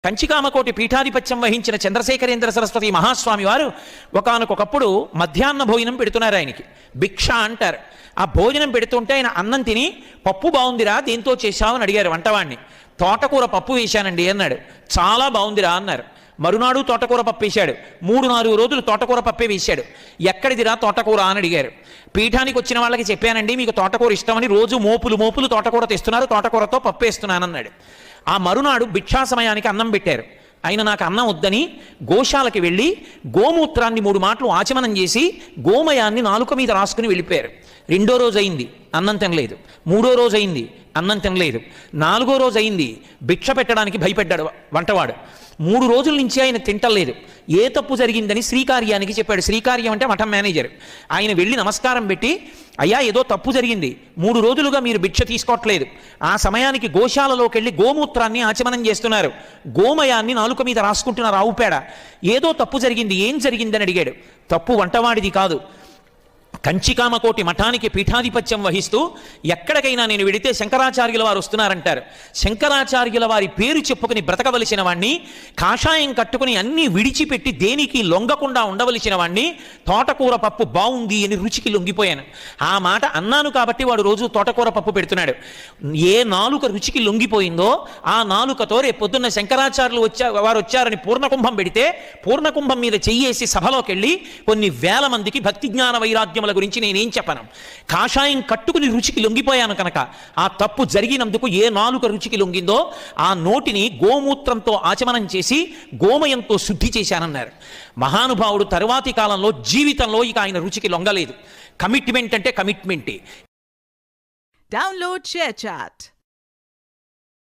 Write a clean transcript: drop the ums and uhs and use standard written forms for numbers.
కంచికామకోటి పీఠాధిపత్యం వహించిన చంద్రశేఖరేంద్ర సరస్వతి మహాస్వామి వారు ఒకానొకప్పుడు మధ్యాహ్న భోజనం పెడుతున్నారు. ఆయనకి భిక్ష అంటారు. ఆ భోజనం పెడుతుంటే ఆయన అన్నం తిని పప్పు బాగుందిరా దేంతో చేశావని అడిగారు వంటవాణ్ణి. తోటకూర పప్పు వేశానండి అన్నాడు. చాలా బాగుందిరా అన్నారు. మరునాడు తోటకూర పప్పు వేశాడు. 3-4 రోజులు తోటకూర పప్పే వేశాడు. ఎక్కడిదిరా తోటకూర అని అడిగారు. పీఠానికి వచ్చిన వాళ్ళకి చెప్పానండి మీకు తోటకూర ఇష్టమని, రోజు మోపులు తోటకూర తెస్తున్నారు, తోటకూరతో పప్పు వేస్తున్నానన్నాడు. ఆ మరునాడు భిక్షా సమయానికి అన్నం పెట్టారు. ఆయన నాకు అన్నం వద్దని గోశాలకి వెళ్ళి గోమూత్రాన్ని 3 మాటలు ఆచమనం చేసి గోమయాన్ని నాలుక మీద రాసుకుని వెళ్ళిపోయారు. 2వ రోజు అయింది, అన్నం తినలేదు. 3వ రోజు అయింది, అన్నం తినలేదు. 4వ రోజు అయింది, భిక్ష పెట్టడానికి భయపడ్డాడు వంటవాడు. 3 రోజుల నుంచి ఆయన తింటలేదు. ఏ తప్పు జరిగిందని శ్రీకార్యానికి చెప్పాడు. శ్రీకార్యం అంటే మఠం మేనేజర్. ఆయన వెళ్ళి నమస్కారం పెట్టి, అయ్యా ఏదో తప్పు జరిగింది, 3 రోజులుగా మీరు భిక్ష తీసుకోవట్లేదు, ఆ సమయానికి గోశాలలోకి వెళ్ళి గోమూత్రాన్ని ఆచమనం చేస్తున్నారు, గోమయాన్ని నాలుక మీద రాసుకుంటున్నారు ఆవు పేడ, ఏదో తప్పు జరిగింది, ఏం జరిగిందని అడిగాడు. తప్పు వంటవాడిది కాదు, కంచికామకోటి మఠానికి పీఠాధిపత్యం వహిస్తూ ఎక్కడికైనా నేను వెడితే శంకరాచార్యుల వారు వస్తున్నారంటారు. శంకరాచార్యుల వారి పేరు చెప్పుకుని బ్రతకవలసిన వాణ్ణి, కాషాయం కట్టుకుని అన్నీ విడిచిపెట్టి దేనికి లొంగకుండా ఉండవలసిన వాణ్ణి, తోటకూర పప్పు బాగుంది అని రుచికి లొంగిపోయాను. ఆ మాట అన్నాను కాబట్టి వాడు రోజు తోటకూర పప్పు పెడుతున్నాడు. ఏ నాలుక రుచికి లొంగిపోయిందో ఆ నాలుకతో రేపు పొద్దున్న శంకరాచార్యులు వారు వచ్చారని పూర్ణకుంభం పెడితే పూర్ణకుంభం మీద చెయ్యేసి సభలోకి వెళ్ళి కొన్ని వేల మందికి భక్తి జ్ఞాన వైరాగ్యముల గురించి నేనేం చెప్పను. కాషాయం కట్టుకుని రుచికి లొంగిపోయాను కనుక ఆ తప్పు జరిగినందుకు ఏ నాలుక రుచికి లొంగిందో ఆ నోటిని గోమూత్రంతో ఆచమనం చేసి గోమయంతో శుద్ధి చేశానన్నారు. మహానుభావుడు తరువాతి కాలంలో జీవితంలో ఇక ఆయన రుచికి లొంగలేదు. కమిట్మెంట్ అంటే కమిట్మెంటే. Download share chat.